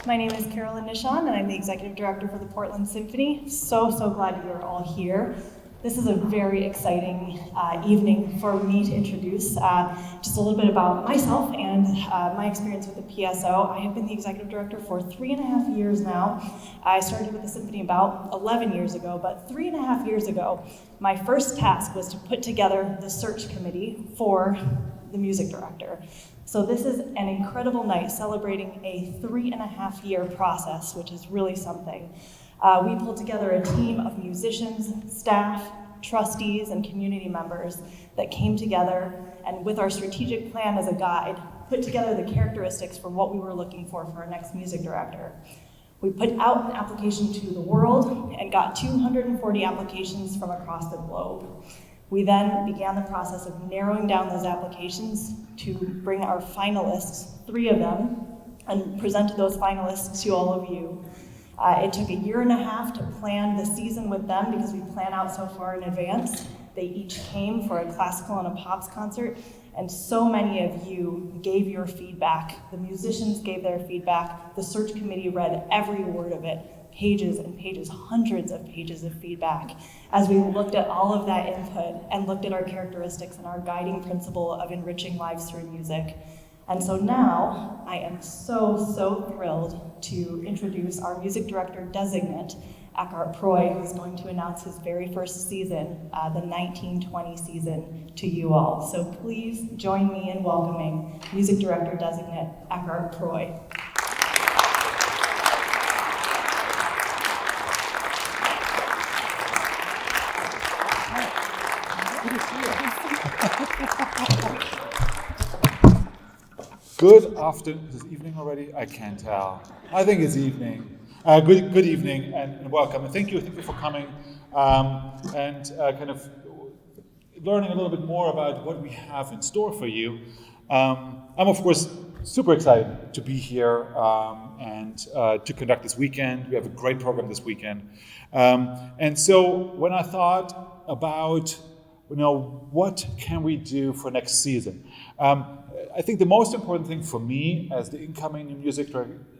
My name is Carolyn Nishon, and I'm the Executive Director for the Portland Symphony. So glad you're all here. This is a very exciting evening for me to introduce just a little bit about myself and my experience with the PSO. I have been the Executive Director for 3.5 years now. I started with the Symphony about 11 years ago, but 3.5 years ago, my first task was to put together the search committee for the music director. So this is an incredible night celebrating a 3.5-year process, which is really something. We pulled together a team of musicians, staff, trustees, and community members that came together and with our strategic plan as a guide, put together the characteristics for what we were looking for our next music director. We put out an application to the world and got 240 applications from across the globe. We then began the process of narrowing down those applications to bring our finalists, 3 of them, and presented those finalists to all of you. It took 1.5 years to plan the season with them because we plan out so far in advance. They each came for a classical and a pops concert, and so many of you gave your feedback. The musicians gave their feedback. The search committee read every word of it, pages and pages, hundreds of pages of feedback, as we looked at all of that input and looked at our characteristics and our guiding principle of enriching lives through music. And so now, I am so thrilled to introduce our music director designate, Eckart Preu, who's going to announce his very first season, the 1920 season, to you all. So please join me in welcoming music director designate, Eckart Preu. Good afternoon. Is it evening already? I can't tell. I think it's evening. Good evening and welcome. And thank you for coming and kind of learning a little bit more about what we have in store for you. I'm of course super excited to be here and to conduct this weekend. We have a great program this weekend. And so when I thought about, what can we do for next season? I think the most important thing for me as the incoming music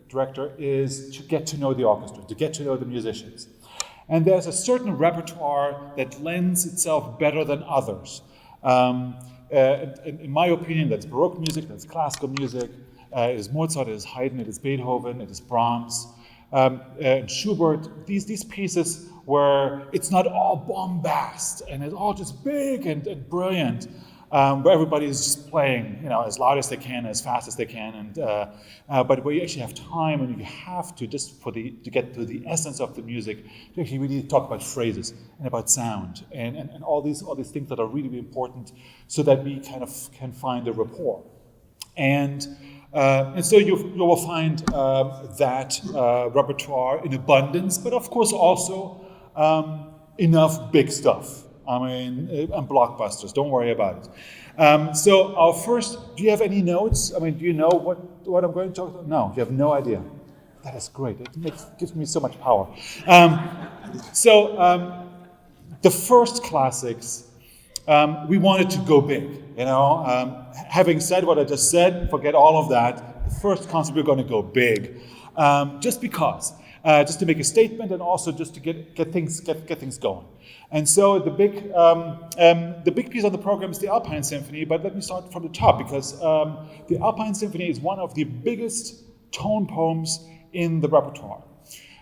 director is to get to know the orchestra, to get to know the musicians. And there's a certain repertoire that lends itself better than others. In my opinion, that's Baroque music, that's classical music, it is Mozart, it is Haydn, it is Beethoven, it is Brahms, and Schubert, these pieces where it's not all bombast and it's all just big and brilliant. Where everybody is just playing, as loud as they can, as fast as they can, and but where you actually have time and you have to to get to the essence of the music to actually really talk about phrases and about sound and all these things that are really, really important so that we kind of can find a rapport. And so you will find that repertoire in abundance, but of course also enough big stuff. And blockbusters, don't worry about it. So our first, do you have any notes? Do you know what I'm going to talk about? No, you have no idea. That is great. It gives me so much power. The first classics, we wanted to go big. Having said what I just said, forget all of that. The first concert, we're going to go big. Just because. Just to make a statement and also just to get things going. And so the big piece of the program is the Alpine Symphony, but let me start from the top because the Alpine Symphony is one of the biggest tone poems in the repertoire.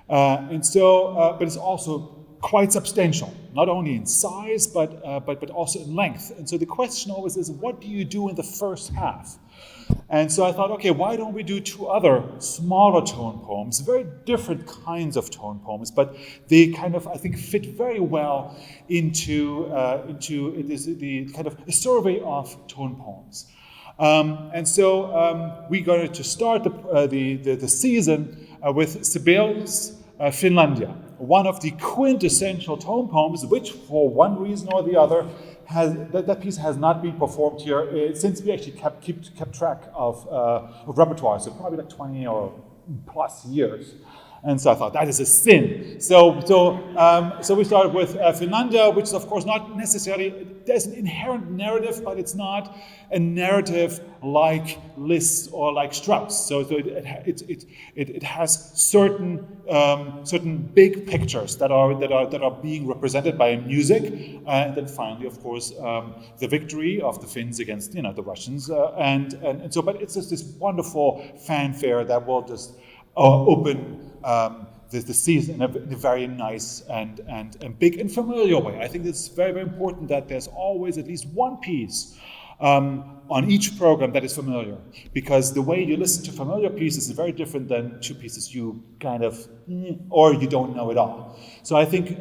But it's also quite substantial, not only in size, but also in length. And so the question always is, what do you do in the first half? And so I thought, okay, why don't we do 2 other smaller tone poems, very different kinds of tone poems, but they kind of, I think, fit very well into the kind of a survey of tone poems. We're going to start the season with Sibelius' Finlandia, one of the quintessential tone poems, which for one reason or the other that piece has not been performed here since we actually kept track of repertoire, so probably like 20 or plus years. And so I thought, that is a sin. So we started with Finlandia, which is of course not necessarily, there's an inherent narrative, but it's not a narrative like Liszt or like Strauss. So it has certain big pictures that are being represented by music, and then finally, of course, the victory of the Finns against the Russians, and so. But it's just this wonderful fanfare that will just open the season in a very nice and big and familiar way. I think it's very, very important that there's always at least one piece on each program that is familiar, because the way you listen to familiar pieces is very different than two pieces you kind of or you don't know at all. So I think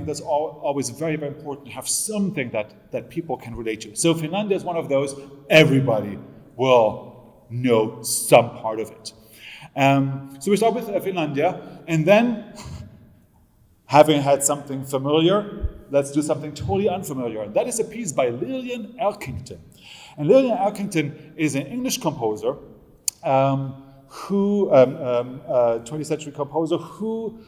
that's always very, very important to have something that people can relate to. So Finlandia is one of those. Everybody will know some part of it. So we start with Finlandia, and then, having had something familiar, let's do something totally unfamiliar. And that is a piece by Lillian Elkington. And Lillian Elkington is an English composer, who 20th century composer, who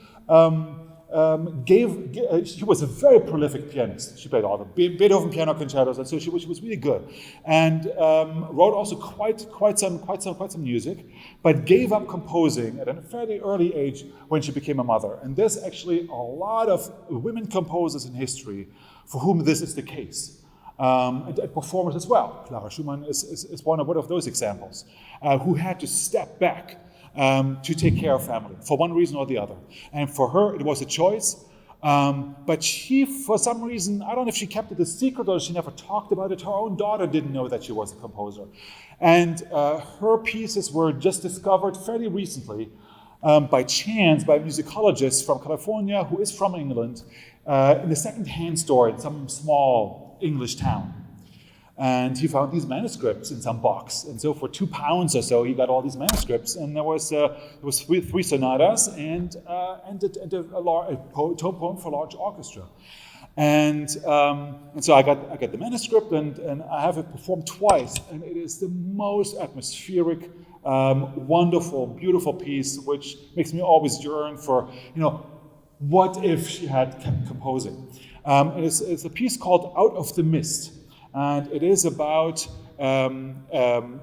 she was a very prolific pianist. She played all the Beethoven piano concertos, and so she was really good, and wrote also quite some music, but gave up composing at a fairly early age when she became a mother. And there's actually a lot of women composers in history for whom this is the case, and performers as well. Clara Schumann is one of those examples, who had to step back to take care of family for one reason or the other. And for her, it was a choice. But she, for some reason, I don't know if she kept it a secret or she never talked about it. Her own daughter didn't know that she was a composer. And her pieces were just discovered fairly recently by chance by a musicologist from California who is from England in a second-hand store in some small English town. And he found these manuscripts in some box, and so for £2 or so, he got all these manuscripts. And there was three sonatas and a tone poem for large orchestra. And so I got the manuscript, and I have it performed twice, and it is the most atmospheric, wonderful, beautiful piece, which makes me always yearn for, what if she had kept composing? It's a piece called Out of the Mist. And it is about a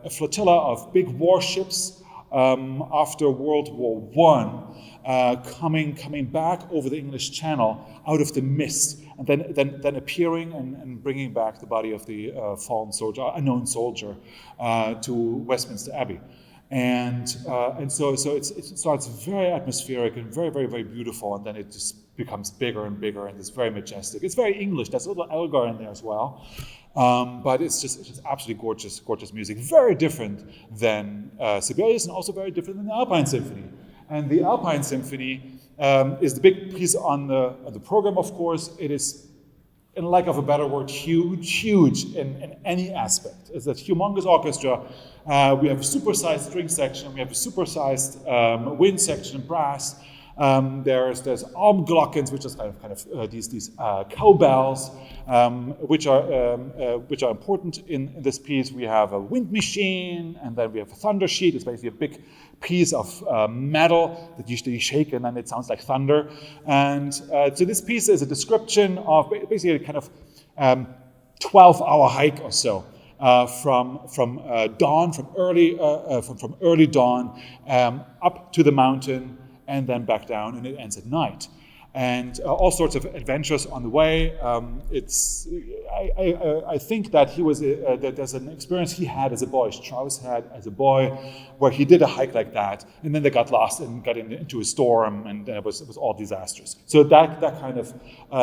flotilla of big warships after World War I coming back over the English Channel out of the mist, and then appearing and bringing back the body of the fallen soldier, unknown soldier, to Westminster Abbey. And so it starts very atmospheric and very, very, very beautiful, and then it just becomes bigger and bigger, and it's very majestic. It's very English. There's a little Elgar in there as well. But it's just absolutely gorgeous music. Very different than Sibelius, and also very different than the Alpine Symphony. And the Alpine Symphony is the big piece on the program, of course. It is, in lack of a better word, huge in any aspect. It's a humongous orchestra. We have a supersized string section. We have a supersized wind section in brass. There's Armglockens, which is kind of these cowbells, which are important in this piece. We have a wind machine, and then we have a thunder sheet. It's basically a big piece of metal that you shake, and then it sounds like thunder. And so this piece is a description of basically a kind of 12-hour hike or so. From dawn, from early dawn, up to the mountain, and then back down, and it ends at night. And all sorts of adventures on the way. I think that that there's an experience he had as a boy, Strauss had as a boy, where he did a hike like that, and then they got lost and got into a storm, and it was all disastrous. So that kind of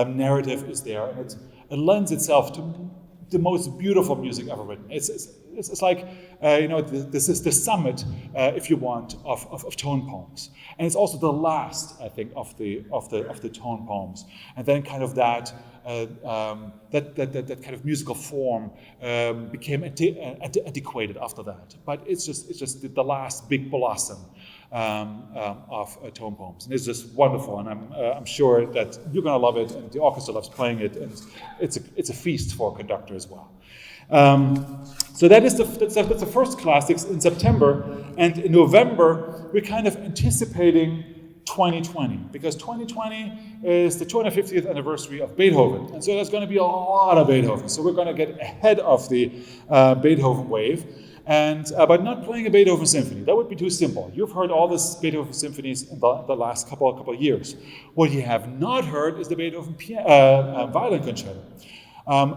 narrative is there, and it lends itself to the most beautiful music ever written. It's like this is the summit, if you want, of tone poems, and it's also the last, I think, of the tone poems. And then kind of that kind of musical form became antiquated after that. But it's just the last big blossom of tone poems, and it's just wonderful. And I'm sure that you're going to love it, and the orchestra loves playing it, and it's a feast for a conductor as well. So that's the first classics in September, and in November we're kind of anticipating 2020, because 2020 is the 250th anniversary of Beethoven. And so there's going to be a lot of Beethoven. So we're going to get ahead of the Beethoven wave, but not playing a Beethoven symphony. That would be too simple. You've heard all these Beethoven symphonies in the last couple of years. What you have not heard is the Beethoven violin concerto,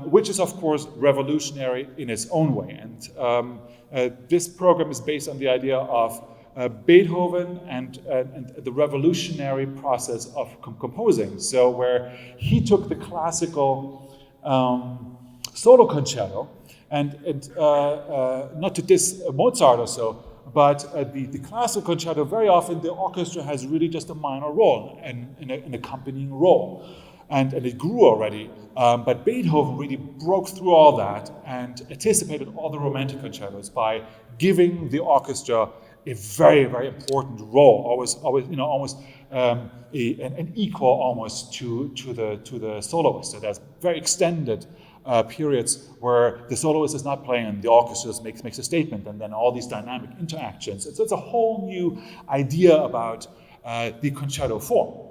which is, of course, revolutionary in its own way. And this program is based on the idea of Beethoven and the revolutionary process of composing. So where he took the classical solo concerto, and not to diss Mozart or so, but the classical concerto, very often the orchestra has really just a minor role, an accompanying role. And it grew already, but Beethoven really broke through all that and anticipated all the romantic concertos by giving the orchestra a very, very important role, almost an equal almost to the soloist. So there's very extended periods where the soloist is not playing and the orchestra just makes a statement, and then all these dynamic interactions. So it's a whole new idea about the concerto form.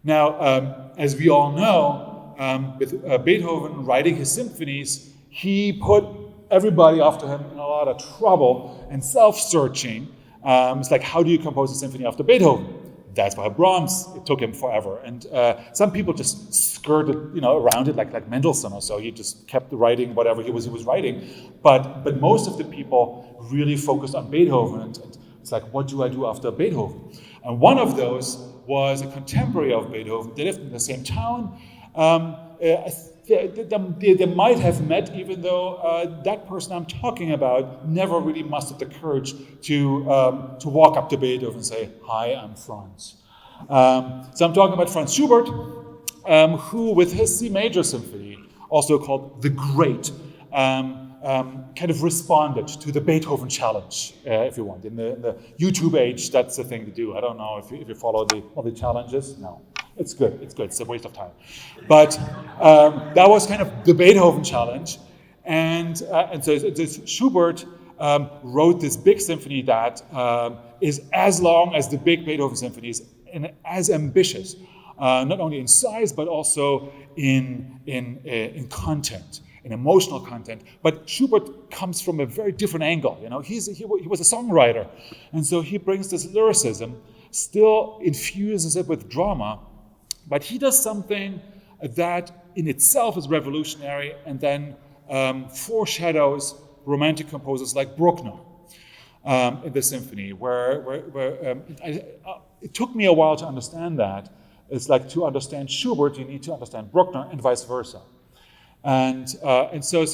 Now, as we all know, with Beethoven writing his symphonies, he put everybody after him in a lot of trouble and self-searching. It's like, how do you compose a symphony after Beethoven? That's why Brahms, it took him forever. And some people just skirted, around it, like Mendelssohn or so. He just kept writing whatever he was writing. But most of the people really focused on Beethoven. And it's like, what do I do after Beethoven? And one of those was a contemporary of Beethoven. They lived in the same town. They might have met, even though that person I'm talking about never really mustered the courage to walk up to Beethoven and say, "Hi, I'm Franz." So I'm talking about Franz Schubert, who, with his C major symphony, also called the Great, kind of responded to the Beethoven challenge, if you want. In the YouTube age, that's the thing to do. I don't know if you follow all the challenges. No. It's good. It's a waste of time. But that was kind of the Beethoven challenge. And so Schubert wrote this big symphony that is as long as the big Beethoven symphonies and as ambitious, not only in size, but also in content, in emotional content. But Schubert comes from a very different angle. He was a songwriter. And so he brings this lyricism, still infuses it with drama, but he does something that in itself is revolutionary and then foreshadows romantic composers like Bruckner in the symphony, where it took me a while to understand that. It's like, to understand Schubert, you need to understand Bruckner and vice versa. And so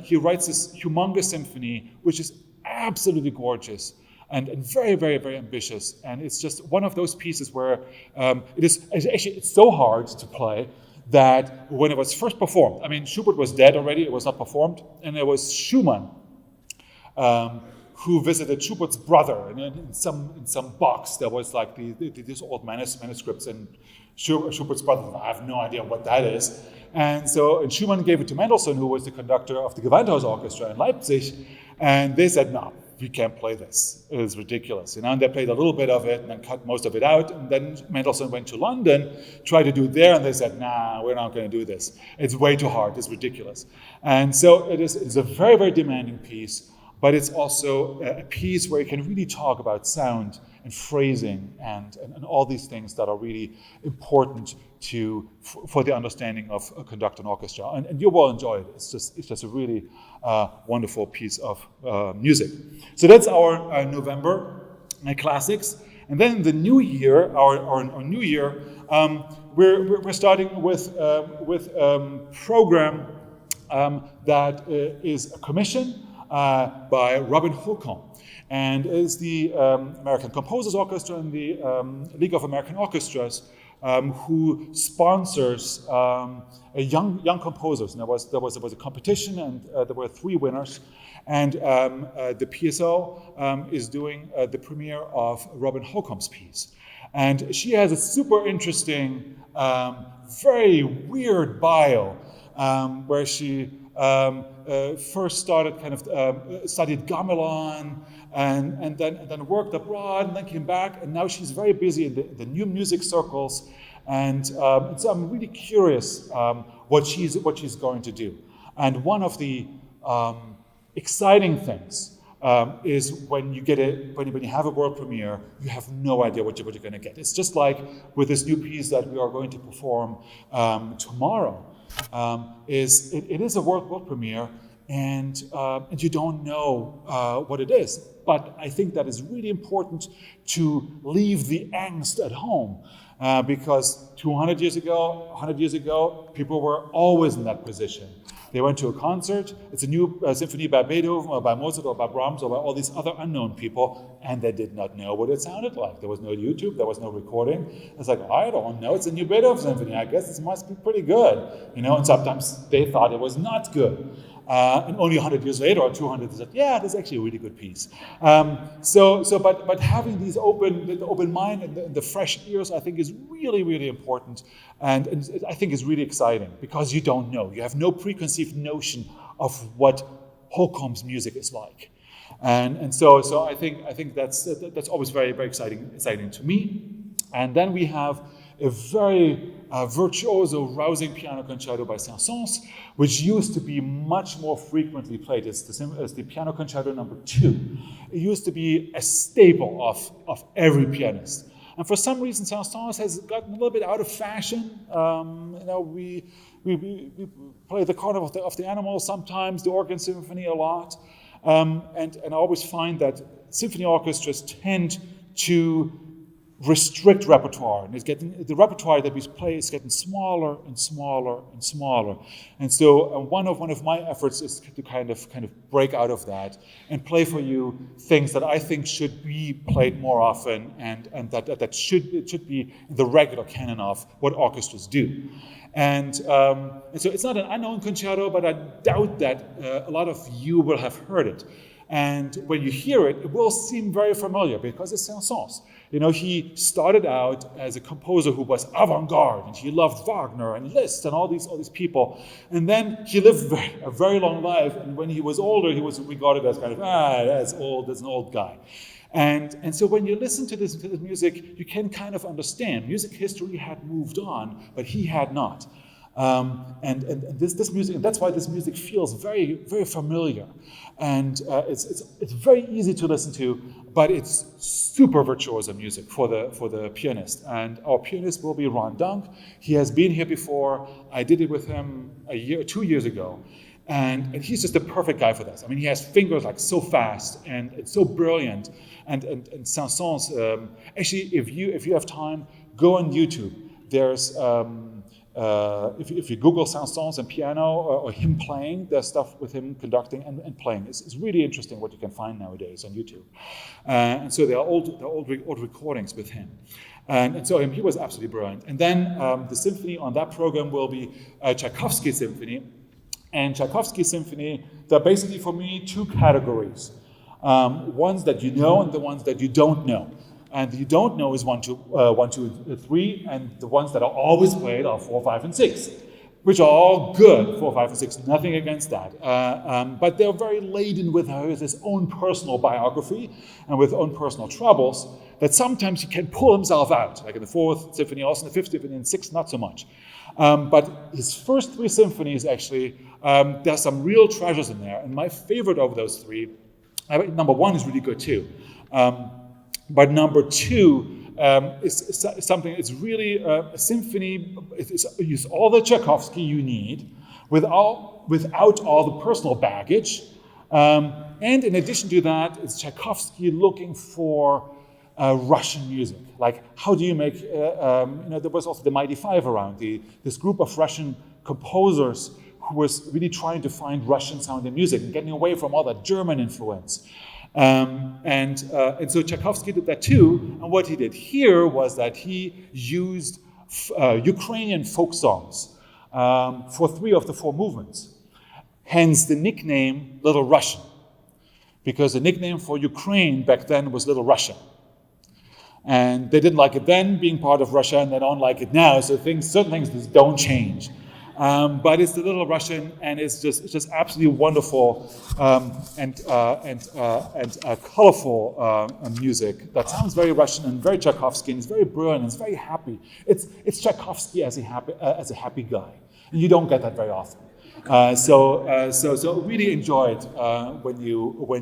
he writes this humongous symphony, which is absolutely gorgeous and very, very, very ambitious. And it's just one of those pieces where it's so hard to play that when it was first performed, Schubert was dead already, it was not performed, and it was Schumann who visited Schubert's brother, and in some box there was like these old manuscripts, and Schubert's brother, I have no idea what that is. And Schumann gave it to Mendelssohn, who was the conductor of the Gewandhaus Orchestra in Leipzig, and they said, "No, we can't play this. It is ridiculous." And they played a little bit of it and then cut most of it out. And then Mendelssohn went to London, tried to do it there, and they said, "Nah, we're not going to do this. It's way too hard. It's ridiculous." And so it's a very, very demanding piece, but it's also a piece where you can really talk about sound and phrasing and all these things that are really important for the understanding of a conductor and orchestra. And you will enjoy it. It's just a really wonderful piece of music. So that's our November classics. And then the new year, our new year, we're starting with a program that is a commission by Robin Holcomb, and is the American Composers Orchestra and the League of American Orchestras, who sponsors young composers. And there was a competition, and there were 3 winners. And the PSO is doing the premiere of Robin Holcomb's piece. And she has a super interesting, very weird bio, where she first started studied gamelan and then worked abroad and then came back, and now she's very busy in the new music circles, and so I'm really curious what she's going to do. And one of the exciting things is when you have a world premiere, you have no idea what you're going to get. It's just like with this new piece that we are going to perform tomorrow. It is a world premiere, and you don't know what it is. But I think that is really important to leave the angst at home, because 200 years ago, 100 years ago, people were always in that position. They went to a concert, it's a new symphony by Beethoven or by Mozart or by Brahms or by all these other unknown people, and they did not know what it sounded like. There was no YouTube, there was no recording. It's like, I don't know, it's a new Beethoven symphony, I guess it must be pretty good. And sometimes they thought it was not good. And only 100 years later or 200, they said, yeah, that's actually a really good piece. But having the open mind and the fresh ears, I think, is really, really important, and I think is really exciting, because you don't know. You have no preconceived notion of what Holcomb's music is like, and so I think that's always very, very exciting to me. And then we have a very virtuoso, rousing piano concerto by Saint-Saëns, which used to be much more frequently played. It's the piano concerto number 2. It used to be a staple of every pianist. And for some reason, Saint-Saëns has gotten a little bit out of fashion. We play the Carnival of the Animals sometimes, the Organ Symphony a lot. And I always find that symphony orchestras tend to restrict repertoire, and the repertoire that we play is getting smaller and smaller and smaller. And so one of my efforts is to kind of break out of that and play for you things that I think should be played more often, and that should be the regular canon of what orchestras do. And so it's not an unknown concerto, but I doubt that a lot of you will have heard it. And when you hear it, it will seem very familiar, because it's Saint-Saëns. He started out as a composer who was avant-garde, and he loved Wagner and Liszt and all these people. And then he lived a very long life, and when he was older, he was regarded as kind of, that's an old guy. And so when you listen to this music, you can kind of understand. Music history had moved on, but he had not. And this music, and that's why this music feels very, very familiar, and it's very easy to listen to, but it's super virtuoso music for the pianist. And our pianist will be Ron Dunk. He has been here before. I did it with him 2 years ago, and he's just the perfect guy for this. I mean, he has fingers like so fast, and it's so brilliant. And Saint-Saëns, actually, if you have time, go on YouTube. There's if you Google Saint-Saëns and piano or him playing, there's stuff with him conducting and playing. It's really interesting what you can find nowadays on YouTube. And so there are old recordings with him. And so he was absolutely brilliant. And then the symphony on that program will be Tchaikovsky Symphony. And Tchaikovsky Symphony, there are basically for me 2 categories. Ones that you know and the ones that you don't know. And you don't know is 1, 2, 3, and the ones that are always played are 4, 5, and 6, which are all good, 4, 5, and 6, nothing against that. But they're very laden with his own personal biography and with own personal troubles that sometimes he can pull himself out, like in the 4th Symphony, also in the 5th Symphony, and 6th, not so much. But his first 3 symphonies, actually, there's some real treasures in there, and my favorite of those 3, number 1 is really good too. But number 2 is something, it's really a symphony. It's all the Tchaikovsky you need without all the personal baggage. And in addition to that, it's Tchaikovsky looking for Russian music. Like, how do you make, there was also the Mighty Five around, this group of Russian composers who was really trying to find Russian sounding music and getting away from all that German influence. And so Tchaikovsky did that too, and what he did here was that he used Ukrainian folk songs for 3 of the 4 movements. Hence the nickname Little Russian, because the nickname for Ukraine back then was Little Russia. And they didn't like it then, being part of Russia, and they don't like it now, so certain things just don't change. But it's a little Russian, and it's just absolutely wonderful and colorful music that sounds very Russian and very Tchaikovsky, and it's very brilliant, and it's very happy. It's Tchaikovsky as a happy guy, and you don't get that very often. So really enjoy it when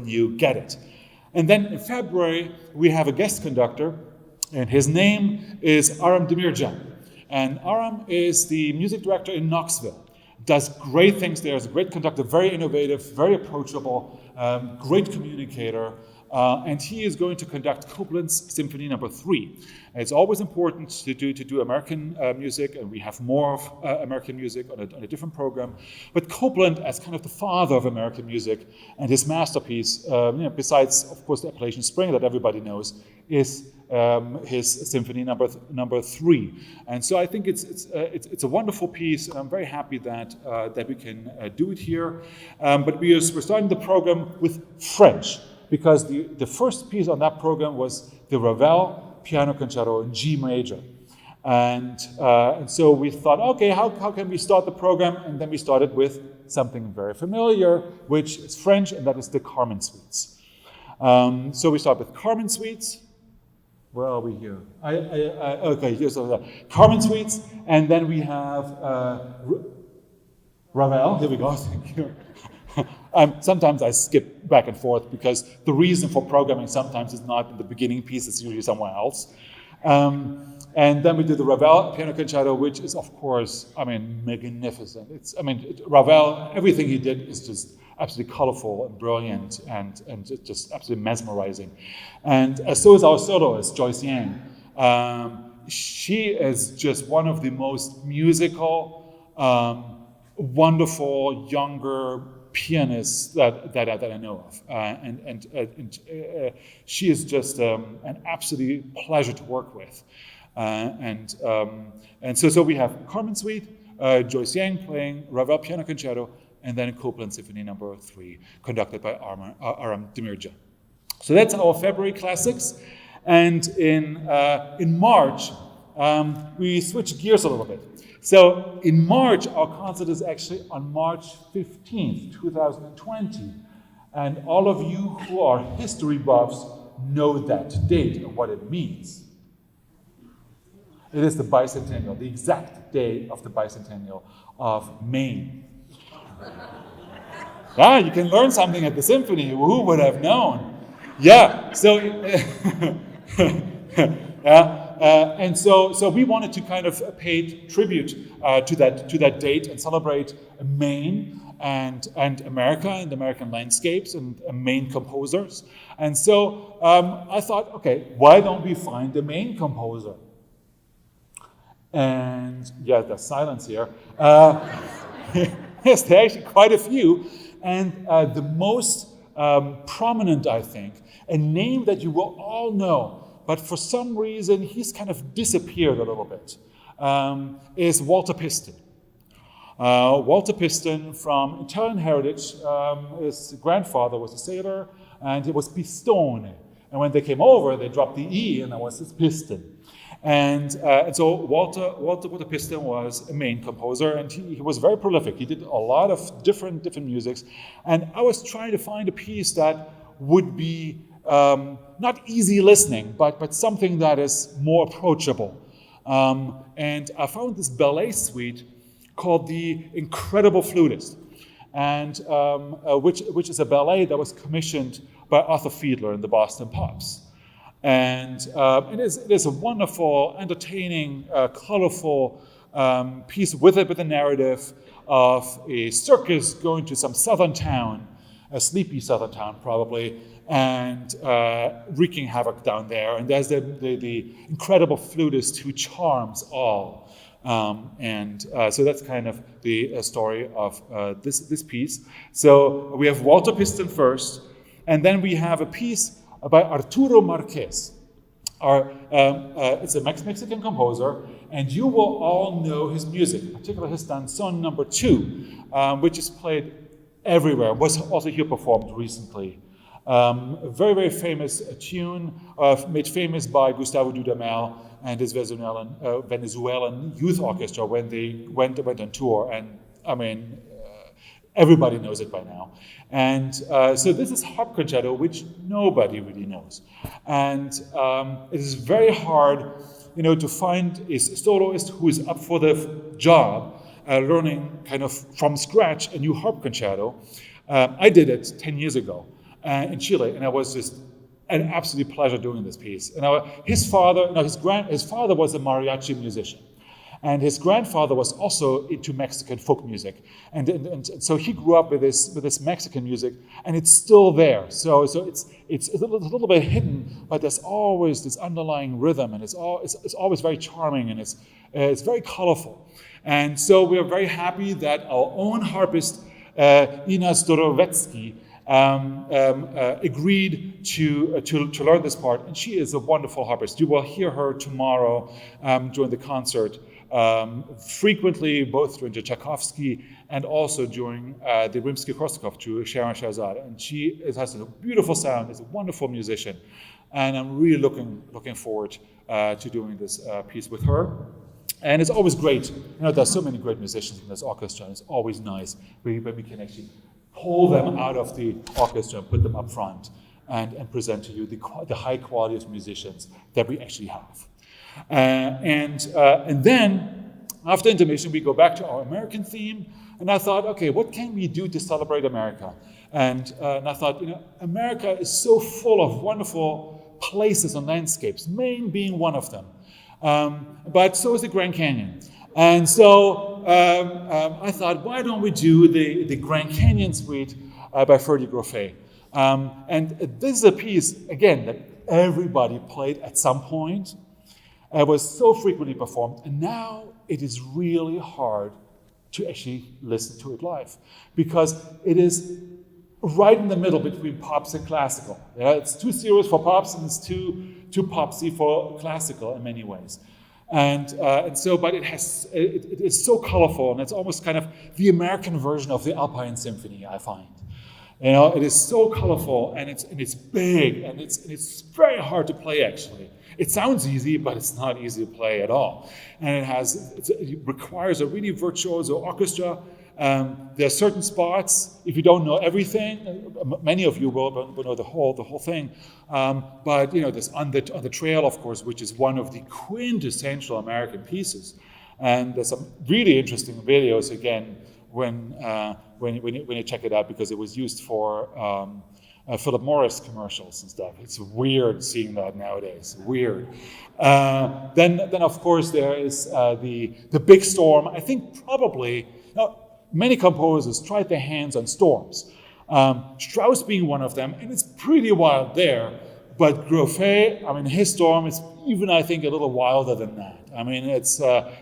you get it. And then in February we have a guest conductor, and his name is Aram Demirjan. And Aram is the music director in Knoxville. Does great things there. Is a great conductor, very innovative, very approachable, great communicator. And he is going to conduct Copland's Symphony No. 3. And it's always important to do American music, and we have more of American music on a different program. But Copland, as kind of the father of American music, and his masterpiece, besides of course the Appalachian Spring that everybody knows, is his Symphony number 3. And so I think it's a wonderful piece, and I'm very happy that we can do it here. But we're starting the program with French, because the first piece on that program was the Ravel Piano Concerto in G major. And so we thought, okay, how can we start the program? And then we started with something very familiar, which is French, and that is the Carmen Suites. So we start with Carmen Suites. Where are we here? Okay, here's the Carmen Suites, and then we have Ravel. Here we go. Thank you. Sometimes I skip back and forth because the reason for programming sometimes is not in the beginning piece, it's usually somewhere else. And then we do the Ravel Piano Concerto, which is, of course, magnificent. Ravel, everything he did is just absolutely colorful and brilliant and just absolutely mesmerizing. And so is our soloist, Joyce Yang. She is just one of the most musical, wonderful, younger pianists that I know of, and she is just an absolute pleasure to work with, and so we have Carmen Suite, Joyce Yang playing Ravel Piano Concerto, and then Copland Symphony No. 3, conducted by Aram Demirjan. So that's our February classics, and in March we switch gears a little bit. So in March, our concert is actually on March 15th, 2020. And all of you who are history buffs know that date and what it means. It is the bicentennial, the exact day of the bicentennial of Maine. Yeah, you can learn something at the symphony. Who would have known? Yeah, so... and so we wanted to kind of pay tribute to that date and celebrate Maine and America and American landscapes and Maine composers. And so I thought, okay, why don't we find a Maine composer? And yeah, there's silence here. Yes, there are actually quite a few. And the most prominent, I think, a name that you will all know, but for some reason he's kind of disappeared a little bit, is Walter Piston. Walter Piston, from Italian heritage, his grandfather was a sailor, and it was Pistone. And when they came over, they dropped the E, and that was his Piston. And so Walter Piston was a Maine composer, and he was very prolific. He did a lot of different musics. And I was trying to find a piece that would be not easy listening, but something that is more approachable. And I found this ballet suite called The Incredible Flutist, and which is a ballet that was commissioned by Arthur Fiedler in the Boston Pops. And it is a wonderful, entertaining, colorful piece with a narrative of a circus going to some southern town, a sleepy southern town probably, and wreaking havoc down there. And there's the incredible flutist who charms all. So that's kind of the story of this piece. So we have Walter Piston first, and then we have a piece by Arturo Marquez. It's a Mexican composer, and you will all know his music, particularly his Danzón No. 2, which is played everywhere, was also here performed recently. A very, very famous tune made famous by Gustavo Dudamel and his Venezuelan youth orchestra when they went on tour. And I mean, everybody knows it by now. And so this is harp concerto, which nobody really knows. And it is very hard, to find a soloist who is up for the job, learning kind of from scratch a new harp concerto. I did it 10 years ago in Chile, and it was just an absolute pleasure doing this piece. And his father was a mariachi musician. And his grandfather was also into Mexican folk music, and so he grew up with this Mexican music, and it's still there. So it's a little bit hidden, but there's always this underlying rhythm, and it's always very charming, and it's very colorful. And so we are very happy that our own harpist Ina Zdorowecki agreed to learn this part, and she is a wonderful harpist. You will hear her tomorrow during the concert. Frequently, both during Tchaikovsky and also during the Rimsky-Korsakov to Sharon Shahzad. And she has a beautiful sound, is a wonderful musician. And I'm really looking forward to doing this piece with her. And it's always great. There's so many great musicians in this orchestra, and it's always nice when we can actually pull them out of the orchestra and put them up front and present to you the high quality of musicians that we actually have. And then, after intermission, we go back to our American theme. And I thought, okay, what can we do to celebrate America? And I thought, America is so full of wonderful places and landscapes, Maine being one of them. But so is the Grand Canyon. And so I thought, why don't we do the Grand Canyon Suite by Freddie Groffet? And this is a piece, again, that everybody played at some point. It was so frequently performed, and now it is really hard to actually listen to it live because it is right in the middle between pops and classical. It's too serious for pops, and it's too popsy for classical in many ways. And so, but it is so colorful, and it's almost kind of the American version of the Alpine Symphony, I find. It is so colorful, and it's big, and it's very hard to play actually. It sounds easy, but it's not easy to play at all. And it requires a really virtuoso orchestra. There are certain spots, if you don't know everything, many of you will know the whole thing. But there's on the Trail, of course, which is one of the quintessential American pieces. And there's some really interesting videos again when you check it out, because it was used for Philip Morris commercials and stuff. It's weird seeing that nowadays. Weird. Then of course there is the big storm. I think probably many composers tried their hands on storms. Strauss being one of them, and it's pretty wild there. But Groffet, his storm is even, I think, a little wilder than that.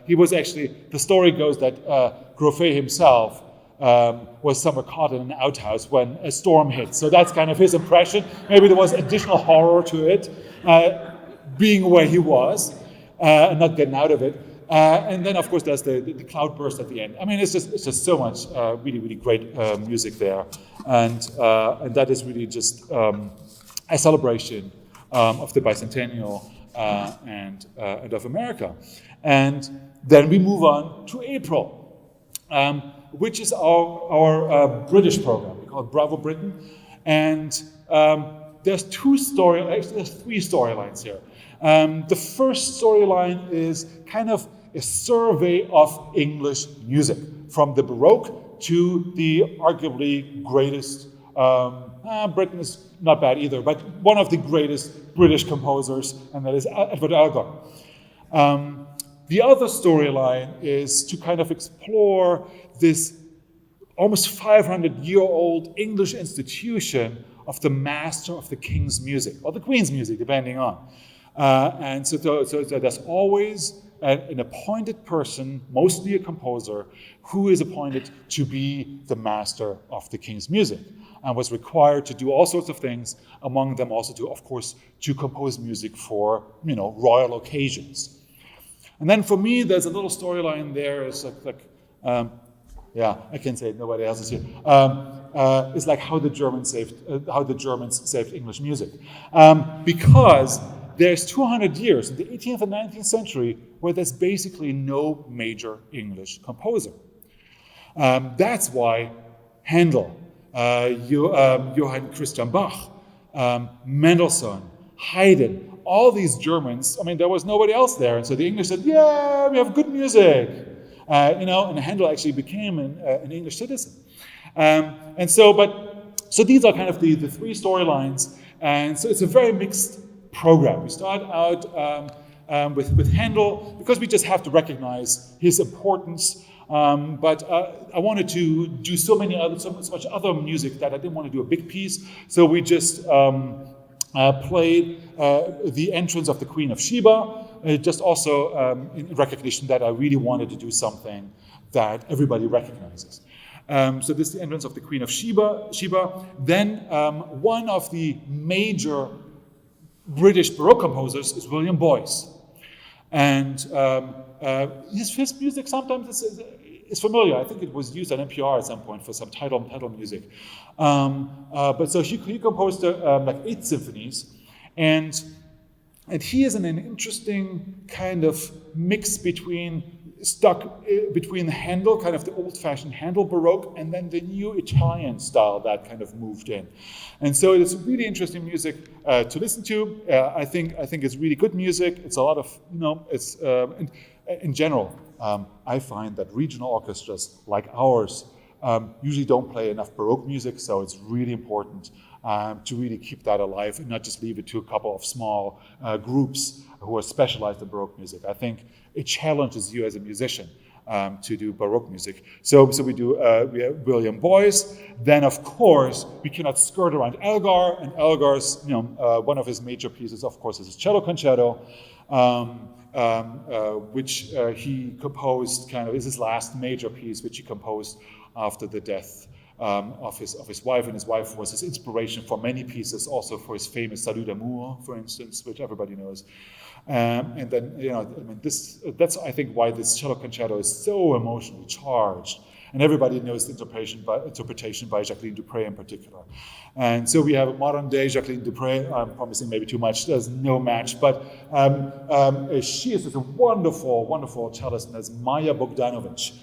He was actually, the story goes that Groffet himself was somewhere caught in an outhouse when a storm hit. So that's kind of his impression. Maybe there was additional horror to it, being where he was and not getting out of it. And then, of course, there's the cloud burst at the end. It's just so much really, really great music there. And that is really just a celebration of the bicentennial and of America. And then we move on to April. Which is our British program. We call it Bravo Britain. And there's three storylines here. The first storyline is kind of a survey of English music, from the Baroque to the arguably greatest, Britain is not bad either, but one of the greatest British composers, and that is Edward Elgar. The other storyline is to kind of explore this almost 500-year-old English institution of the master of the king's music, or the queen's music, depending on. And so there's always an appointed person, mostly a composer, who is appointed to be the master of the king's music, and was required to do all sorts of things, among them also to compose music for, royal occasions. And then for me, there's a little storyline there. It's I can say it, nobody else is here. is like how the Germans saved English music, because there's 200 years in the 18th and 19th century where there's basically no major English composer. That's why Handel, Johann Christian Bach, Mendelssohn, Haydn, all these Germans, I mean, there was nobody else there. And so the English said, yeah, we have good music. And Handel actually became an English citizen. So these are kind of the three storylines. And so it's a very mixed program. We start out with Handel because we just have to recognize his importance. But I wanted to do so much other music that I didn't want to do a big piece. So we just played the entrance of the Queen of Sheba, just also in recognition that I really wanted to do something that everybody recognizes. So this is the entrance of the Queen of Sheba. Then one of the major British Baroque composers is William Boyce. And his music sometimes is familiar. I think it was used on NPR at some point for some title music. But so he composed like 8 symphonies, and he is in an interesting kind of mix between Handel, kind of the old-fashioned Handel Baroque, and then the new Italian style that kind of moved in. And so it's really interesting music to listen to. I think it's really good music. It's a lot of, it's in general, I find that regional orchestras like ours usually don't play enough Baroque music, so it's really important to really keep that alive and not just leave it to a couple of small groups who are specialized in Baroque music. I think it challenges you as a musician to do Baroque music. So we have William Boyce. Then, of course, we cannot skirt around Elgar, and Elgar's, one of his major pieces, of course, is his cello concerto, which he composed, is his last major piece, which he composed after the death of his wife, and his wife was his inspiration for many pieces, also for his famous Salut d'amour, for instance, which everybody knows. And then, that's I think why this cello concerto is so emotionally charged, and everybody knows the interpretation by Jacqueline du Pré in particular. And so we have a modern day Jacqueline du Pré. I'm promising maybe too much. There's no match, but she is just a wonderful, wonderful cellist, and that's Maja Bogdanovic.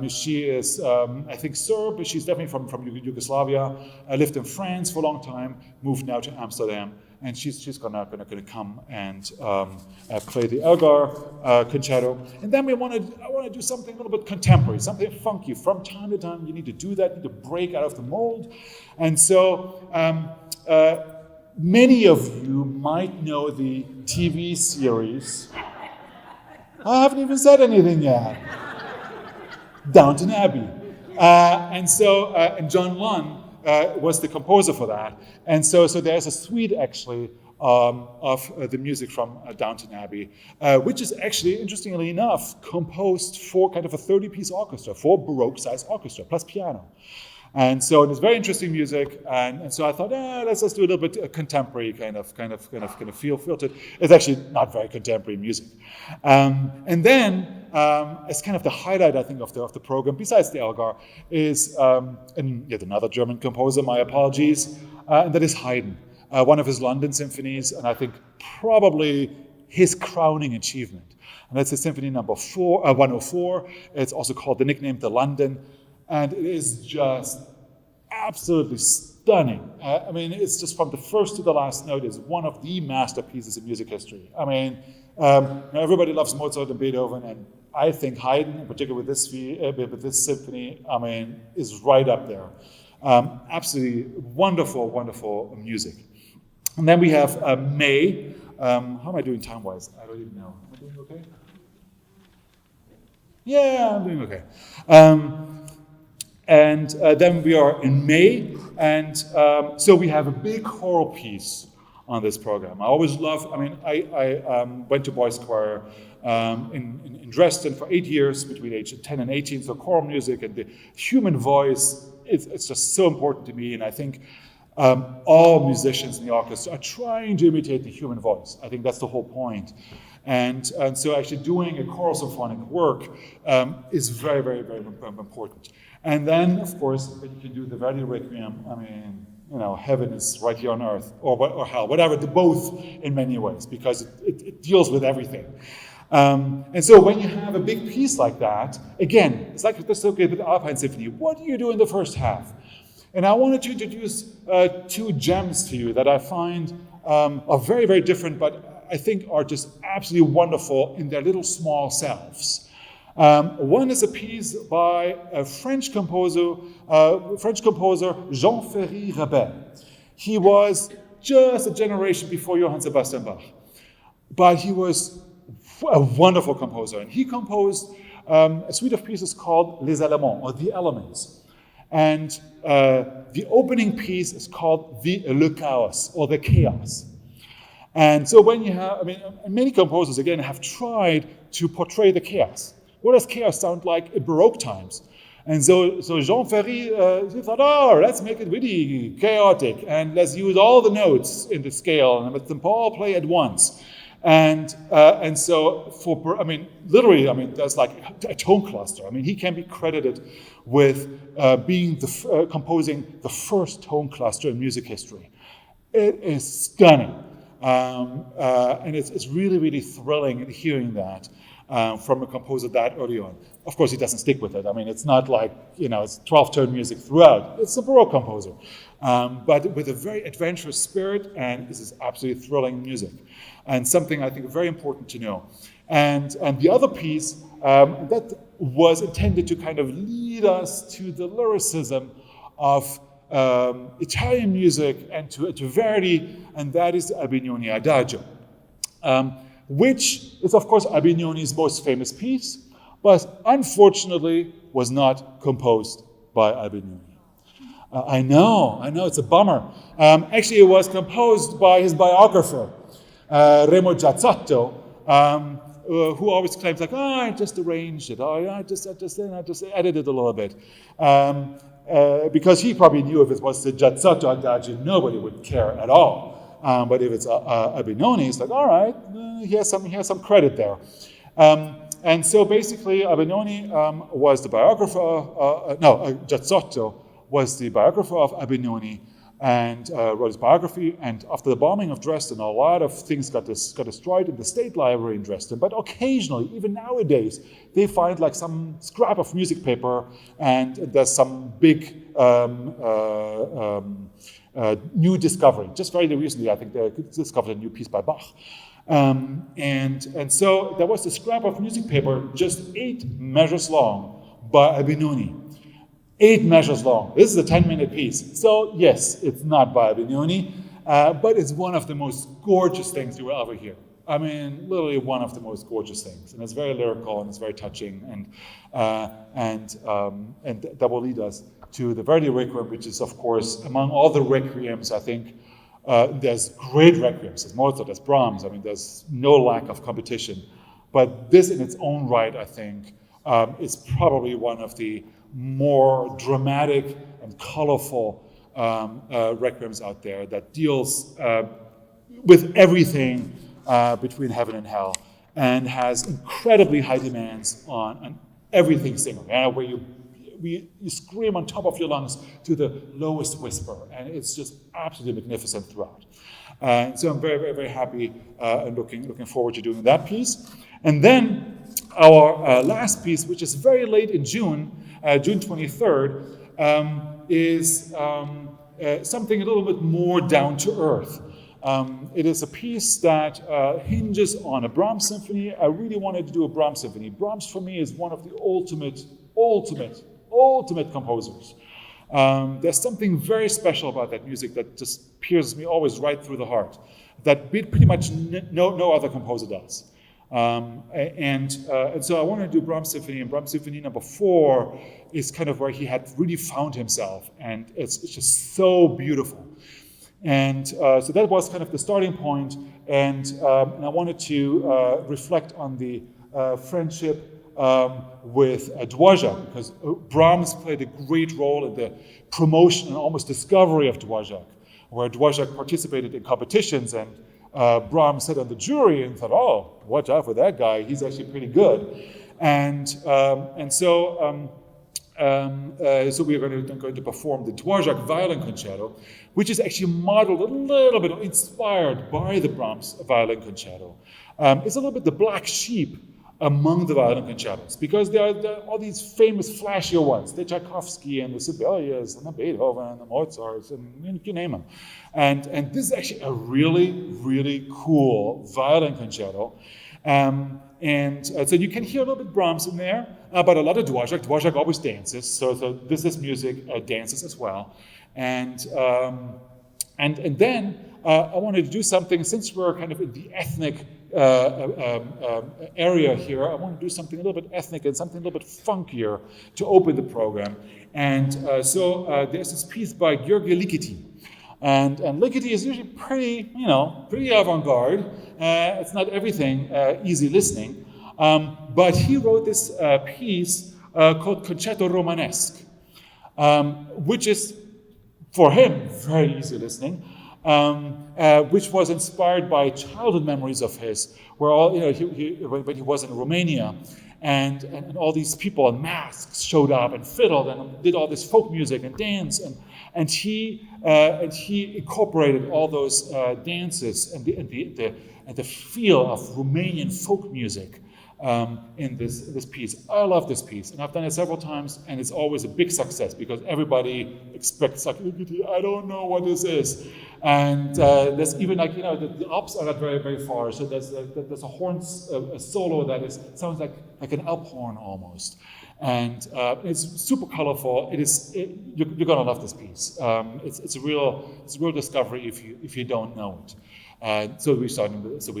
She is, I think, Serb, but she's definitely from Yugoslavia. Lived in France for a long time, moved now to Amsterdam, and she's gonna come and play the Elgar concerto. And then I want to do something a little bit contemporary, something funky. From time to time, you need to do that. You need to break out of the mold. And so many of you might know the TV series. I haven't even said anything yet. Downton Abbey. And John Lunn was the composer for that. And so there's a suite, actually, of the music from Downton Abbey, which is actually, interestingly enough, composed for kind of a 30-piece orchestra, for Baroque-sized orchestra, plus piano. And so it's very interesting music, and so I thought, let's just do a little bit contemporary kind of feel to it. It's actually not very contemporary music. And then, as kind of the highlight, I think, of the program, besides the Elgar, is and yet another German composer. My apologies, and that is Haydn, one of his London symphonies, and I think probably his crowning achievement. And that's the Symphony Number 104. It's also called the nickname the London. And it is just absolutely stunning. I mean, it's just from the first to the last note is one of the masterpieces in music history. I mean, everybody loves Mozart and Beethoven, and I think Haydn, in particular with this symphony, I mean, is right up there. Absolutely wonderful, wonderful music. And then we have May. How am I doing time-wise? I don't even know. Am I doing okay? Yeah, I'm doing okay. And then we are in May, and so we have a big choral piece on this program. I always love, I went to boys choir in Dresden for 8 years, between age 10 and 18, so choral music and the human voice, it's just so important to me, and I think all musicians in the orchestra are trying to imitate the human voice. I think that's the whole point. And so actually doing a choral symphonic work is very, very, very important. And then, of course, when you can do the Verdi Requiem, I mean, heaven is right here on earth, or hell, whatever, the both in many ways, because it deals with everything. And so when you have a big piece like that, again, it's like this with the Alpine Symphony. What do you do in the first half? And I wanted to introduce two gems to you that I find are very, very different, but I think are just absolutely wonderful in their little small selves. One is a piece by a French composer, Jean-Ferry Rabet. He was just a generation before Johann Sebastian Bach, but he was a wonderful composer, and he composed a suite of pieces called Les Éléments, or The Elements. And the opening piece is called Le Chaos, or The Chaos. And so when you have, many composers, again, have tried to portray the chaos. What does chaos sound like in Baroque times? And so Jean-Ferry he thought, let's make it really chaotic, and let's use all the notes in the scale, and let them all play at once. And so literally, there's like a tone cluster. He can be credited with being composing the first tone cluster in music history. It is stunning. And it's really, really thrilling hearing that from a composer that early on. Of course, he doesn't stick with it. It's not like, it's 12-tone music throughout. It's a Baroque composer. But with a very adventurous spirit, and this is absolutely thrilling music. And something I think very important to know. And the other piece that was intended to kind of lead us to the lyricism of Italian music and to Verdi, and that is the Albignoni Adagio, which is, of course, Albignoni's most famous piece, but unfortunately was not composed by Albignoni. I know, it's a bummer. Actually, it was composed by his biographer, Remo Giazzotto, who always claims I just arranged it, I just edited a little bit. Because he probably knew if it was the Giazzotto Adagio, nobody would care at all. But if it's Albignoni, it's like, all right, he has some credit there. And so basically, Albignoni was the biographer, Giazzotto was the biographer of Albignoni, and wrote his biography. And after the bombing of Dresden, a lot of things got destroyed in the State Library in Dresden. But occasionally, even nowadays, they find like some scrap of music paper, and there's some big new discovery. Just very recently, I think they discovered a new piece by Bach. And so there was a scrap of music paper, just 8 measures long, by Albignoni. 8 measures long. This is a 10-minute piece. So yes, it's not by Albignoni, but it's one of the most gorgeous things you will ever hear. Literally one of the most gorgeous things. And it's very lyrical, and it's very touching, and that will lead us to the Verdi Requiem, which is, of course, among all the requiems, I think, there's great requiems. There's Mozart, there's Brahms. There's no lack of competition. But this in its own right, I think, is probably one of the more dramatic and colorful requiems out there that deals with everything between heaven and hell, and has incredibly high demands on everything singer, where you scream on top of your lungs to the lowest whisper, and it's just absolutely magnificent throughout. So I'm very, very, very happy and looking forward to doing that piece. And then our last piece, which is very late in June, June 23rd, is something a little bit more down to earth. It is a piece that hinges on a Brahms symphony. I really wanted to do a Brahms symphony. Brahms, for me, is one of the ultimate composers. There's something very special about that music that just pierces me always right through the heart, that pretty much no other composer does. And so I wanted to do Brahms Symphony, and Brahms Symphony number 4 is kind of where he had really found himself, and it's just so beautiful. And so that was kind of the starting point, and I wanted to reflect on the friendship with Dvorak, because Brahms played a great role in the promotion and almost discovery of Dvorak, where Dvorak participated in competitions, and Brahms sat on the jury and thought, oh, watch out for that guy, he's actually pretty good. And so So we are going to perform the Dvorak Violin Concerto, which is actually modeled a little bit, inspired by the Brahms Violin Concerto. It's a little bit the black sheep among the violin concertos, because there are all these famous flashier ones, the Tchaikovsky and the Sibelius and the Beethoven and the Mozarts and you name them. And this is actually a really, really cool violin concerto. So you can hear a little bit Brahms in there, but a lot of Dvorak. Dvorak always dances, so this is music dances as well. And then I wanted to do something, since we're kind of in the ethnic area here, I want to do something a little bit ethnic and something a little bit funkier to open the program. And so there's this piece by György Ligeti. And Ligeti is usually pretty avant-garde. It's not everything easy listening. But he wrote this piece called Concerto Romanesque, which is, for him, very easy listening. Which was inspired by childhood memories of his, where when he was in Romania, and all these people in masks showed up and fiddled and did all this folk music and dance, and he incorporated all those dances and the feel of Romanian folk music in this piece. I love this piece, and I've done it several times, and it's always a big success because everybody expects, like, I don't know what this is. And there's even the Alps are not very, very far, so there's a horn a solo that sounds like an Alp horn almost. And it's super colorful. You're gonna love this piece. It's a real discovery if you don't know it. So we're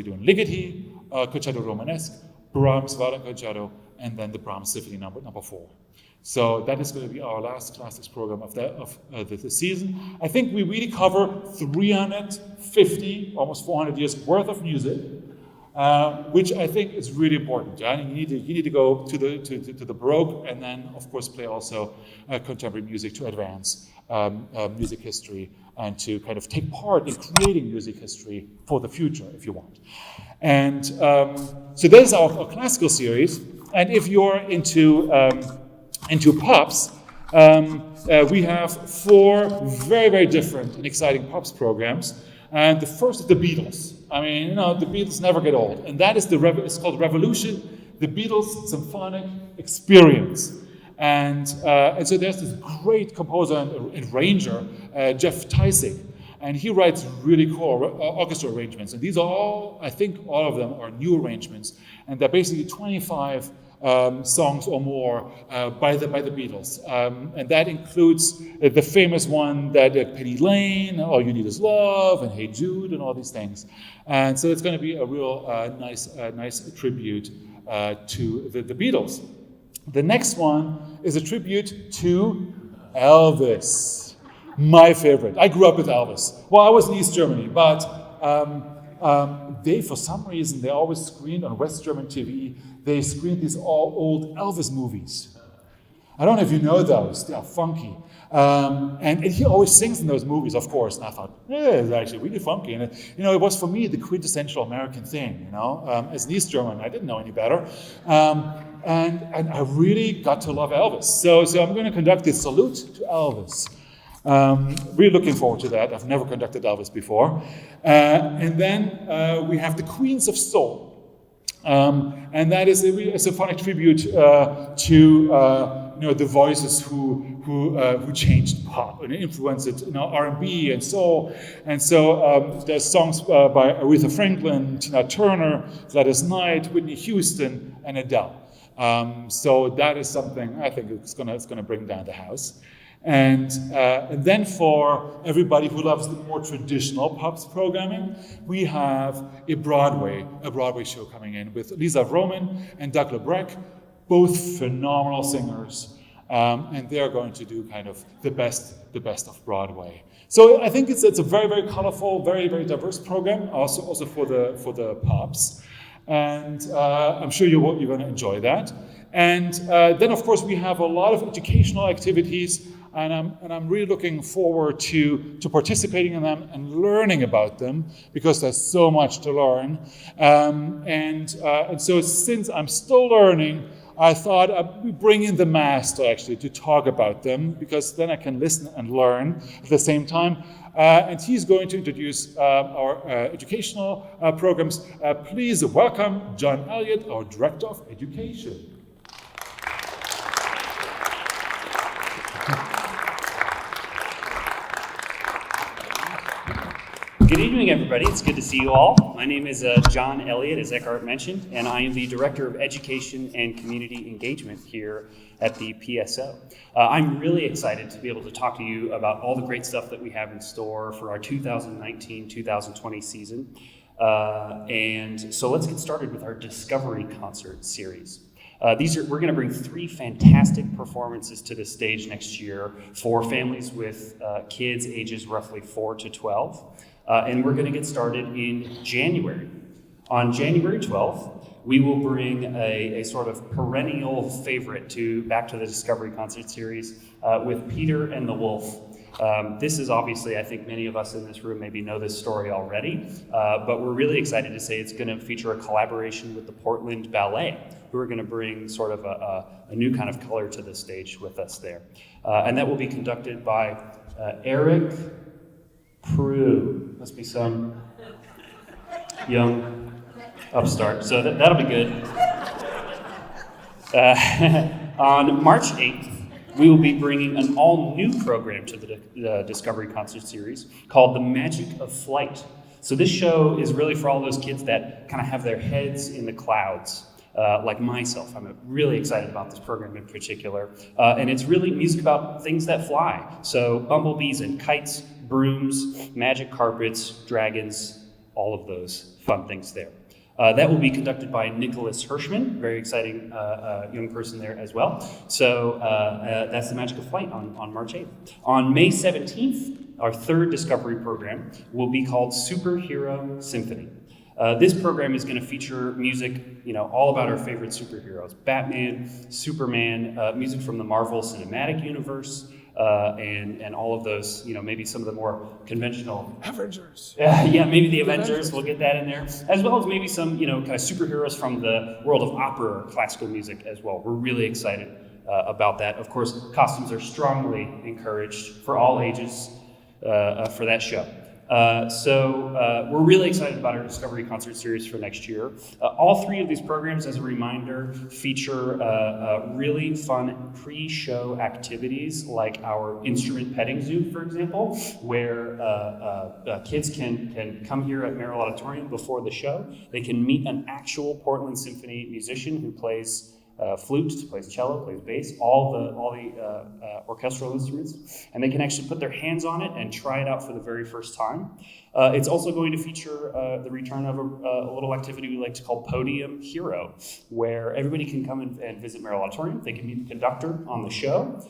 doing Ligeti, Concerto Romanesque, Brahms Violin Concerto, and then the Brahms Symphony number 4. So that is going to be our last classics program of the season. I think we really cover 350, almost 400 years worth of music, which I think is really important. Yeah? You need to go to the Baroque, and then of course play also contemporary music to advance music history and to kind of take part in creating music history for the future, if you want. And so that is our classical series. And if you're into pops, we have 4 very, very different and exciting pops programs. And the first is the Beatles. I mean, the Beatles never get old. And that is it's called Revolution, the Beatles Symphonic Experience. And so there's this great composer and arranger, Jeff Tysick, and he writes really cool orchestra arrangements. And these are all, I think all of them are new arrangements. And they're basically 25 songs or more by the Beatles. And that includes the famous one that Penny Lane, All You Need Is Love, and Hey Jude, and all these things. And so it's going to be a real nice tribute to the Beatles. The next one is a tribute to Elvis, my favorite. I grew up with Elvis. Well, I was in East Germany, but they, for some reason, they always screened on West German TV, they screened these all old Elvis movies. I don't know if you know those, they are funky. And he always sings in those movies, of course, and I thought, it's actually really funky. And it was for me the quintessential American thing, as an East German, I didn't know any better. And I really got to love Elvis. So I'm going to conduct this salute to Elvis. Really looking forward to that. I've never conducted Elvis before. And then we have the Queens of Soul. And that is a symphonic tribute to the voices who changed pop and influenced R&B and soul. And so there's songs by Aretha Franklin, Tina Turner, Gladys Knight, Whitney Houston, and Adele. So that is something I think it's gonna bring down the house. And then for everybody who loves the more traditional pops programming, we have a Broadway show coming in with Lisa Vroman and Doug LeBrecq, both phenomenal singers, and they are going to do kind of the best of Broadway. So I think it's a very, very colorful, very, very diverse program, also for the pops, and I'm sure you're going to enjoy that. And then, of course, we have a lot of educational activities, and I'm really looking forward to participating in them and learning about them, because there's so much to learn. And so since I'm still learning, I thought I'd bring in the master actually to talk about them, because then I can listen and learn at the same time. And he's going to introduce our educational programs. Please welcome John Elliott, our Director of Education. Good evening, everybody. It's good to see you all. My name is John Elliott, as Eckart mentioned, and I am the Director of Education and Community Engagement here at the PSO. I'm really excited to be able to talk to you about all the great stuff that we have in store for our 2019-2020 season. And so let's get started with our Discovery Concert series. We're going to bring 3 fantastic performances to the stage next year for families with kids ages roughly 4 to 12. And we're going to get started in January. On January 12th, we will bring a sort of perennial favorite back to the Discovery Concert series with Peter and the Wolf. This is obviously, I think many of us in this room maybe know this story already, but we're really excited to say it's going to feature a collaboration with the Portland Ballet, who are going to bring sort of a new kind of color to the stage with us there. And that will be conducted by Eckart Preu. Must be some young upstart, so that'll be good. On March 8th, we will be bringing an all-new program to the Discovery Concert series called The Magic of Flight. So this show is really for all those kids that kind of have their heads in the clouds, like myself. I'm really excited about this program in particular. And it's really music about things that fly. So bumblebees and kites, brooms, magic carpets, dragons, all of those fun things there. That will be conducted by Nicholas Hirschman, very exciting young person there as well. So that's The Magic of Flight on March 8th. On May 17th, our 3rd Discovery program will be called Superhero Symphony. This program is going to feature music, all about our favorite superheroes: Batman, Superman, music from the Marvel Cinematic Universe, and all of those, maybe some of the more conventional Avengers. Yeah, maybe the Avengers, we'll get that in there, as well as maybe some, kind of superheroes from the world of opera or classical music as well. We're really excited about that. Of course, costumes are strongly encouraged for all ages for that show. So we're really excited about our Discovery Concert series for next year. All 3 of these programs, as a reminder, feature really fun pre-show activities, like our instrument petting zoo, for example, where kids can come here at Merrill Auditorium before the show. They can meet an actual Portland Symphony musician who plays flute, plays cello, plays bass, all the orchestral instruments, and they can actually put their hands on it and try it out for the very first time. It's also going to feature the return of a little activity we like to call Podium Hero, where everybody can come and visit Merrill Auditorium. They can meet the conductor on the show.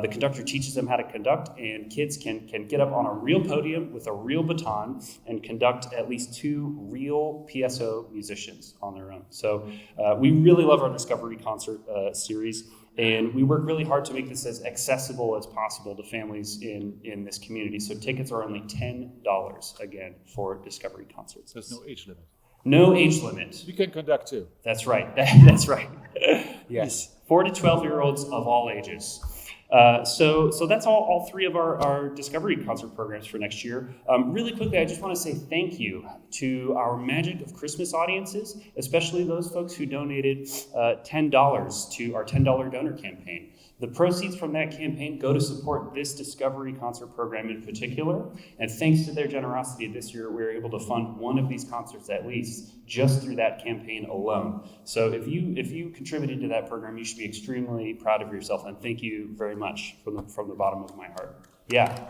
The conductor teaches them how to conduct, and kids can get up on a real podium with a real baton and conduct at least 2 real PSO musicians on their own. So we really love our Discovery Concert series, and we work really hard to make this as accessible as possible to families in this community. So tickets are only $10, again, for Discovery Concerts. There's no age limit. No age limit. You can conduct too. That's right. That's right. Yes. 4 to 12-year-olds of all ages. So that's all 3 of our Discovery Concert programs for next year. Really quickly, I just want to say thank you to our Magic of Christmas audiences, especially those folks who donated $10 to our $10 donor campaign. The proceeds from that campaign go to support this Discovery Concert program in particular, and thanks to their generosity this year, we were able to fund one of these concerts at least just through that campaign alone. So if you contributed to that program, you should be extremely proud of yourself, and thank you very much from the bottom of my heart. Yeah.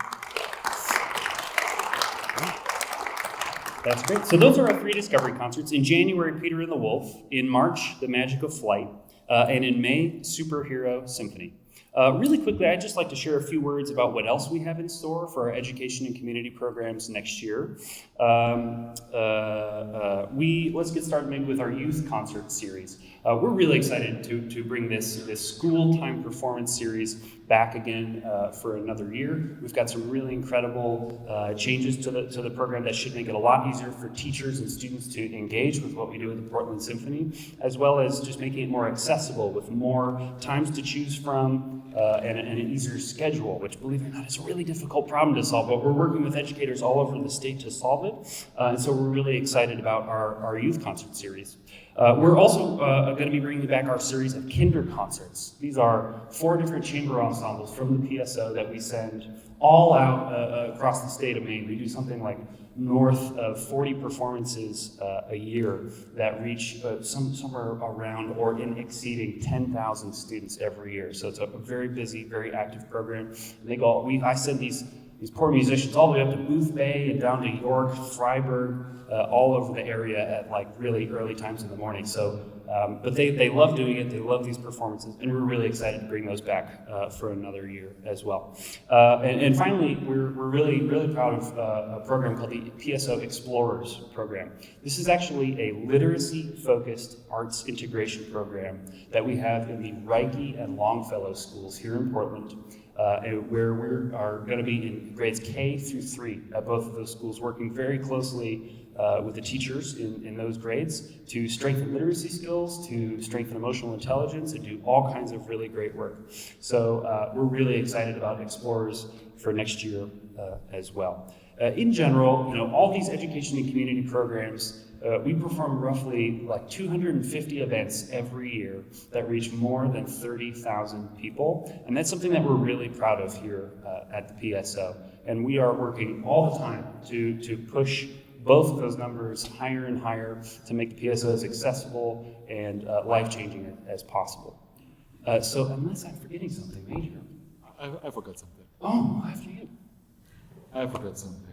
That's great. So those are our 3 Discovery Concerts. In January, Peter and the Wolf. In March, The Magic of Flight. And in May, Superhero Symphony. Really quickly, I'd just like to share a few words about what else we have in store for our education and community programs next year. Let's get started maybe with our youth concert series. We're really excited to bring this school time performance series back again for another year. We've got some really incredible changes to the program that should make it a lot easier for teachers and students to engage with what we do with the Portland Symphony, as well as just making it more accessible with more times to choose from and an easier schedule, which, believe it or not, is a really difficult problem to solve, but we're working with educators all over the state to solve it, and so we're really excited about our youth concert series. We're also going to be bringing back our series of kinder concerts. These are 4 different chamber ensembles from the PSO that we send all out across the state of Maine. We do something like north of 40 performances a year that reach somewhere around or in exceeding 10,000 students every year. So it's a very busy, very active program. I send these poor musicians all the way up to Booth Bay and down to York, Freiburg, all over the area at like really early times in the morning. So, but they love doing it. They love these performances, and we're really excited to bring those back for another year as well. And finally, we're really proud of a program called the PSO Explorers program. This is actually a literacy-focused arts integration program that we have in the Reiki and Longfellow schools here in Portland. Where we are going to be in grades K through 3 at both of those schools, working very closely with the teachers in those grades to strengthen literacy skills, to strengthen emotional intelligence, and do all kinds of really great work. So we're really excited about Explorers for next year as well. In general, all these education and community programs, we perform roughly like 250 events every year that reach more than 30,000 people. And that's something that we're really proud of here at the PSO. And we are working all the time to push both of those numbers higher and higher to make the PSO as accessible and life-changing as possible. So unless I'm forgetting something major. I forgot something. Oh, after you. I forgot something.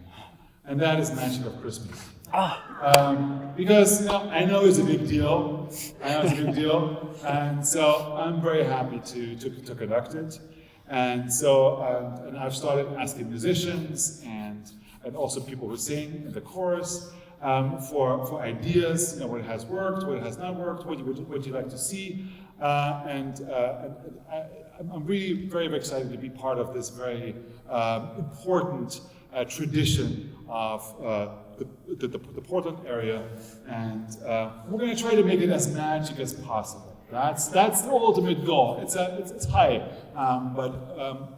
And that is Magic of Christmas. Ah. Because I know it's a big deal. And so I'm very happy to conduct it. And so and I've started asking musicians and also people who sing in the chorus for ideas, what has worked, what has not worked, what would you like to see. I'm really very excited to be part of this very important tradition of the Portland area, and we're going to try to make it as magic as possible. That's the ultimate goal. It's high, but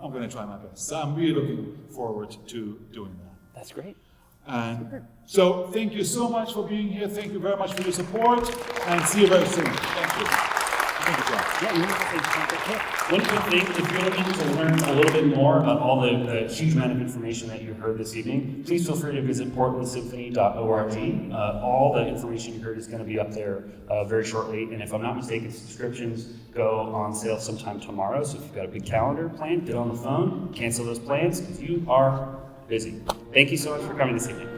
I'm going to try my best. So I'm really looking forward to doing that. That's great. And so thank you so much for being here. Thank you very much for your support, and see you very soon. Thank you. Thank you, John. Yeah, one quick thing, if you're looking to learn a little bit more about all the huge amount of information that you heard this evening, please feel free to visit portlandsymphony.org. All the information you heard is going to be up there very shortly, and if I'm not mistaken, subscriptions go on sale sometime tomorrow, so if you've got a big calendar planned, get on the phone, cancel those plans, because you are busy. Thank you so much for coming this evening.